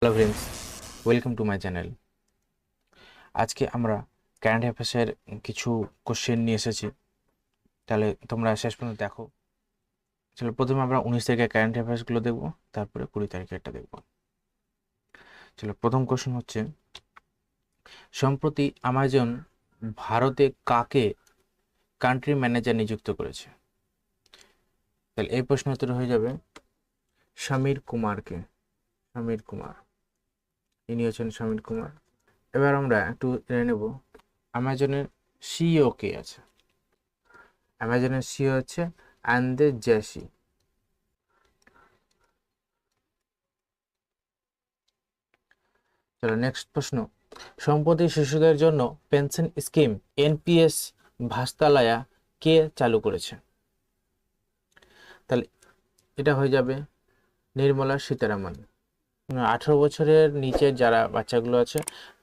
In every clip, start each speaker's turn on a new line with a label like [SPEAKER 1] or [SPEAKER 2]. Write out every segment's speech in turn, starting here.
[SPEAKER 1] Hello friends, welcome to my channel. আজকে আমরা current অ্যাফেয়ার্সের কিছু কোশ্চেন নিয়ে এসেছি, তাহলে তোমরা শেষ পর্যন্ত দেখো। চলো, প্রথমে আমরা 19 তারিখের কারেন্ট অ্যাফেয়ার্সগুলো দেখবো, তারপরে 20 তারিখেরটা দেখবো। চলো, প্রথম কোশ্চেন হচ্ছে, সম্প্রতি আমাজন ভারতে কাকে কান্ট্রি ম্যানেজার নিযুক্ত করেছে? তাহলে এই প্রশ্নের উত্তর হয়ে যাবে সমীর কুমারকে। সমীর কুমার, ইনি হচ্ছেন সমীর কুমার। এবার আমরা একটু জেনে নেব আমাজনের সিইও কে আছে। অ্যামাজনের সিইও হচ্ছে আন্দে জ্যাসি। চলো, নেক্সট প্রশ্ন, সম্প্রতি শিশুদের জন্য পেনশন স্কিম এনপিএস ভাস্তালায়া কে চালু করেছে? তাহলে এটা হয়ে যাবে নির্মলা সীতারামন। 18 বছরের নিচের যারা বাচ্চাগুলো আছে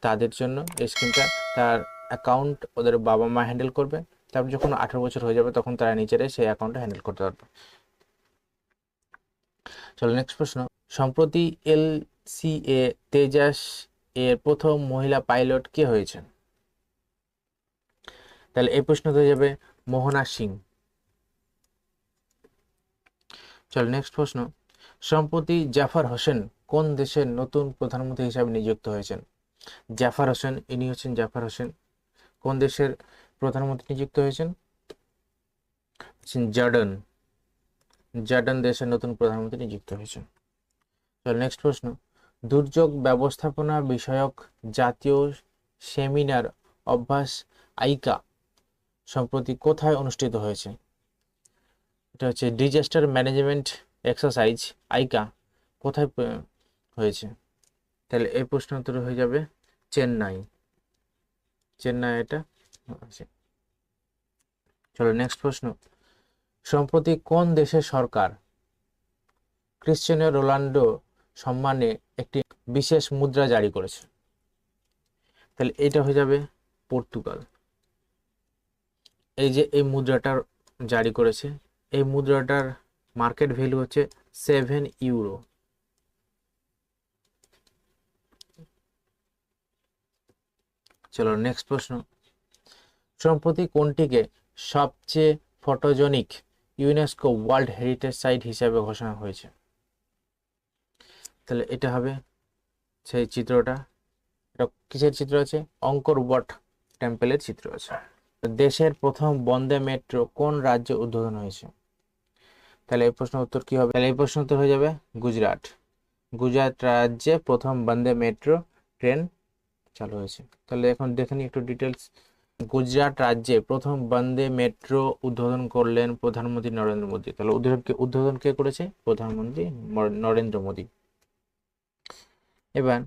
[SPEAKER 1] তাদের জন্য এই স্কিমটা, তার অ্যাকাউন্ট ওদের বাবা মা হ্যান্ডেল করবে। তারপর যখন 18 বছর হয়ে যাবে তখন তারা নিজেরাই সেই অ্যাকাউন্টটা হ্যান্ডেল করতে পারবে। চলো, নেক্সট প্রশ্ন, সম্প্রতি এলসিএ তেজাস এর প্রথম মহিলা পাইলট কে হয়েছেন? তাহলে এই প্রশ্ন হয়ে যাবে মোহনা সিং। চলো, নেক্সট প্রশ্ন, সম্প্রতি জাফর হোসেন কোন দেশের নতুন প্রধানমন্ত্রী হিসাবে নিযুক্ত হয়েছেন? জাফর হোসেন, ইনি হচ্ছেন জাফর হোসেন। কোন দেশের প্রধানমন্ত্রী নিযুক্ত হয়েছেন? জর্ডান। জর্ডান দেশের নতুন প্রধানমন্ত্রী নিযুক্ত হয়েছেন। চলো, নেক্সট প্রশ্ন, দুর্যোগ ব্যবস্থাপনা বিষয়ক জাতীয় সেমিনার অভ্যাস আইকা সম্প্রতি কোথায় অনুষ্ঠিত হয়েছে? এটা হচ্ছে ডিজাস্টার ম্যানেজমেন্ট এক্সারসাইজ আইকা কোথায় হয়েছে? তাহলে এই প্রশ্ন উত্তর হয়ে যাবে চেন্নাই। চেন্নাই এটা আছে। চলো, নেক্সট প্রশ্ন, সম্প্রতি কোন দেশের সরকার ক্রিশ্চিয়ানো রোনাল্ডো সম্মানে একটি বিশেষ মুদ্রা জারি করেছে? তাহলে এটা হয়ে যাবে পর্তুগাল। এই যে এই মুদ্রাটার জারি করেছে, এই মুদ্রাটার মার্কেট ভ্যালু হচ্ছে 7 ইউরো। চলো, নেক্সট প্রশ্ন, সম্প্রতি কোনটিকে সবচেয়ে photogenic UNESCO world heritage site হিসেবে ঘোষণা হয়েছে? তাহলে এটা হবে সেই চিত্রটা। এটা কিসের চিত্র আছে? অঙ্কর ওয়াট টেম্পলের চিত্র আছে। দেশের প্রথম বন্দে মেট্রো কোন রাজ্যে উদ্বোধন হয়েছে? তাহলে এই প্রশ্নের উত্তর কি হবে? তাহলে এই প্রশ্নের উত্তর হয়ে যাবে গুজরাট। গুজরাট রাজ্যে প্রথম বন্দে মেট্রো ট্রেন চালু হয়েছে। তাহলে এখন দেখে নিই একটু ডিটেলস। গুজরাট রাজ্যে প্রথম বন্দে মেট্রো উদ্বোধন করলেন প্রধানমন্ত্রী নরেন্দ্র মোদী। তাহলে উদ্বোধন কে করেছে? প্রধানমন্ত্রী নরেন্দ্র মোদী। এবার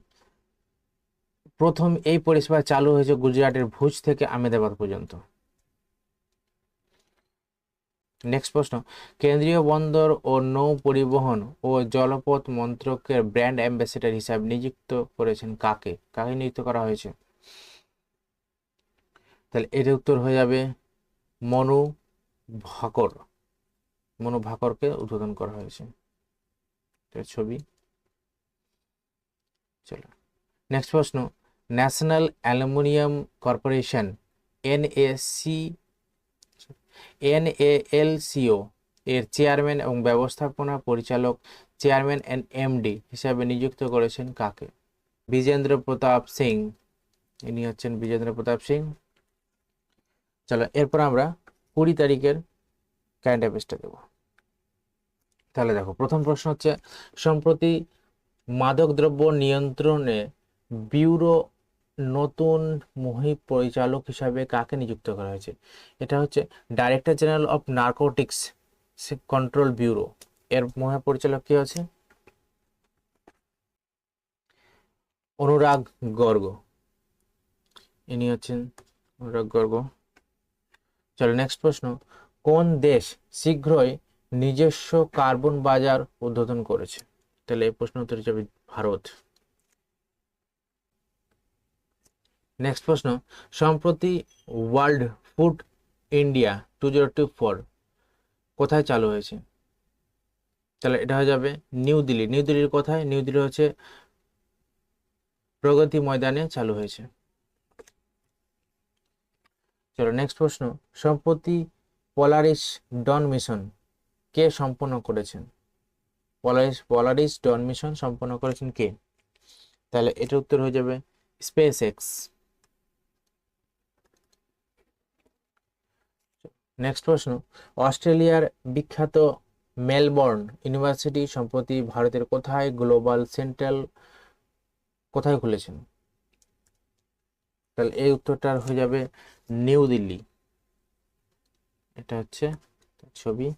[SPEAKER 1] প্রথম এই পরিষেবা চালু হয়েছে গুজরাটের ভুজ থেকে আহমেদাবাদ পর্যন্ত। নেক্সট প্রশ্ন, কেন্দ্রীয় বন্দর ও নৌ পরিবহন ও জলপথ মন্ত্রকের ব্র্যান্ড অ্যাম্বাসেডর হিসাবে নিযুক্ত করেছেন কাকে? কাকে নিযুক্ত করা হয়েছে? তাহলে এর উত্তর হয়ে যাবে মনু ভাকর। মনু ভাকরকে উদ্বোধন করা হয়েছে। ছবি। চলো, নেক্সট প্রশ্ন, ন্যাশনাল অ্যালুমিনিয়াম কর্পোরেশন এনএএলসিও এর চেয়ারম্যান এবং ব্যবস্থাপনা পরিচালক চেয়ারম্যান এন্ড এমডি হিসাবে নিযুক্ত করেছেন কাকে? বিজেন্দ্র প্রতাপ সিং, ইনি হচ্ছেন বিজেন্দ্র প্রতাপ সিং। চলো, এরপর আমরা 20 তারিখের কারেন্ট অ্যাফেয়ার্সটা দেবো। তাহলে দেখো, প্রথম প্রশ্ন হচ্ছে, সম্প্রতি মাদকদ্রব্য নিয়ন্ত্রণে ব্যুরো নতুন মহাপরিচালক হিসাবে কাকে নিযুক্ত করা হয়েছে? এটা হচ্ছে director general of narcotics control bureau. এর মহাপরিচালক কে আছে? অনুরাগ গর্গ, ইনি হচ্ছেন অনুরাগ গর্গ। চলো, নেক্সট প্রশ্ন, কোন দেশ শীঘ্রই নিজস্ব কার্বন বাজার উদ্বোধন করেছে? তাহলে এই প্রশ্ন উত্তর যাবে ভারত। নেক্সট প্রশ্ন, সম্প্রতি ওয়ার্ল্ড ফুড ইন্ডিয়া 2024 কোথায় চালু হয়েছে? তাহলে এটা হয়ে যাবে নিউ দিল্লি। নিউ দিল্লির কোথায়? নিউ দিল্লি হচ্ছে প্রগতি ময়দানে চালু হয়েছে। চলো নেক্সট প্রশ্ন, সম্প্রতি পোলারিস ডন মিশন কে সম্পন্ন করেছেন? পোলারিস ডন মিশন সম্পন্ন করেছেন কে? তাহলে এটার উত্তর হয়ে যাবে স্পেস এক্স। নেক্সট প্রশ্ন, অস্ট্রেলিয়ার বিখ্যাত মেলবোর্ন ইউনিভার্সিটি সম্প্রতি ভারতের কোথায় গ্লোবাল সেন্ট্রাল কোথায় খুলেছেন? তাহলে এই উত্তরটা হয়ে যাবে নিউ দিল্লি। এটা হচ্ছে ছবি।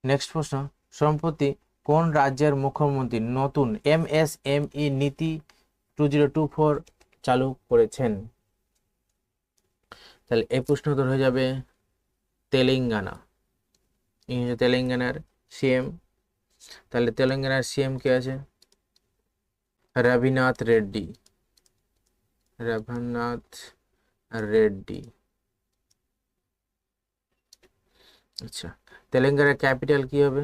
[SPEAKER 1] নেক্সট প্রশ্ন, সম্প্রতি কোন রাজ্যের মুখ্যমন্ত্রী নতুন MSME নীতি 2024 চালু করেছেন? তাহলে এই প্রশ্ন উত্তর হয়ে যাবে তেলেঙ্গানা। তেলেঙ্গানার সিএম। তাহলে তেলেঙ্গানার সিএম কে আছে? রঘুনাথ রেড্ডি। রঘুনাথ রেড্ডি। আচ্ছা, তেলেঙ্গানার ক্যাপিটাল কি হবে?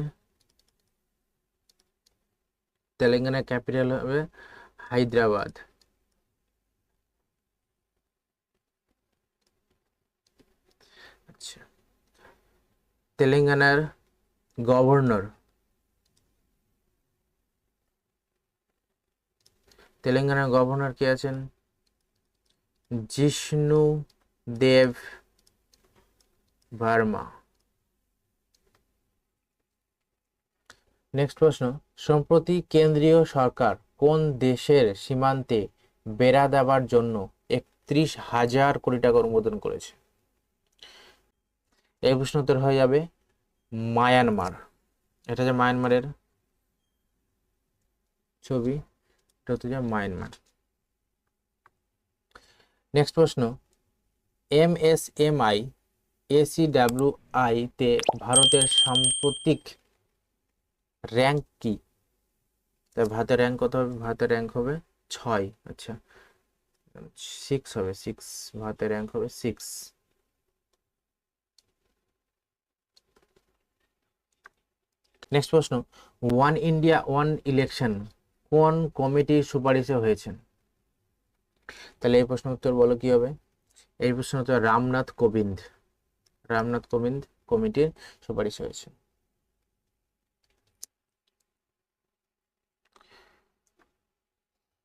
[SPEAKER 1] তেলেঙ্গানার ক্যাপিটাল হবে হায়দ্রাবাদ। আচ্ছা, তেলেঙ্গানার গভর্নর, তেলেঙ্গানার গভর্নর কে আছেন? জিষ্ণু দেব ভার্মা। নেক্সট প্রশ্ন, সম্প্রতি কেন্দ্রীয় সরকার কোন দেশের সীমান্তে বেড়া দেওয়ার জন্য 31,000 কোটি টাকা অনুমোদন করেছে? এই প্রশ্ন উত্তর হয়ে যাবে মায়ানমার। এটা যে মায়ানমারের ছবি, এটা হচ্ছে মায়ানমার। নেক্সট প্রশ্ন, MSMI ACWI তে ভারতের সাম্প্রতিক র্যাঙ্ক কি? তাই ভারতের র্যাঙ্ক কত হবে? ভারতের র্যাঙ্ক হবে 6। আচ্ছা, 6 হবে, 6। ভারতের র্যাঙ্ক হবে 6। নেক্সট প্রশ্ন, ওয়ান ইন্ডিয়া ওয়ান ইলেকশন কোন কমিটির সুপারিশে হয়েছেন? তাহলে এই প্রশ্ন উত্তর বলো কি হবে? এই প্রশ্ন উত্তর রামনাথ কোবিন্দ। রামনাথ কোবিন্দ কমিটির সুপারিশ হয়েছে।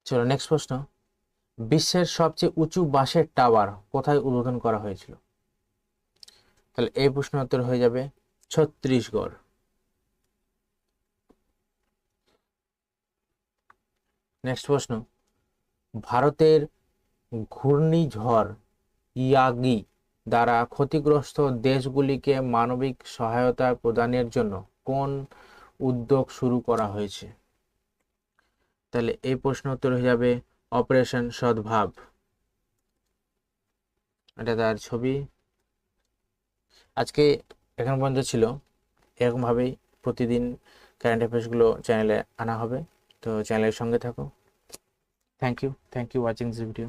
[SPEAKER 1] চলো নেক্সট প্রশ্ন, বিশ্বের সবচেয়ে উঁচু বাঁশের টাওয়ার কোথায় উদ্বোধন করা হয়েছিল? তাহলে এই প্রশ্ন উত্তর হয়ে যাবে ছত্তিশগড়। নেক্সট প্রশ্ন, ভারতের ঘূর্ণিঝড় ইয়াগি দ্বারা ক্ষতিগ্রস্ত দেশগুলিকে মানবিক সহায়তা প্রদানের জন্য কোন উদ্যোগ শুরু করা হয়েছে? তাহলে এই প্রশ্ন উত্তর হয়ে যাবে অপারেশন সদ্ভাব। এটা তার ছবি। আজকে এখন পর্যন্ত ছিল। এরকমভাবেই প্রতিদিন কারেন্ট অ্যাফেয়ার্সগুলো চ্যানেলে আনা হবে, তো চ্যানেলের সঙ্গে থাকো। Thank you watching this video.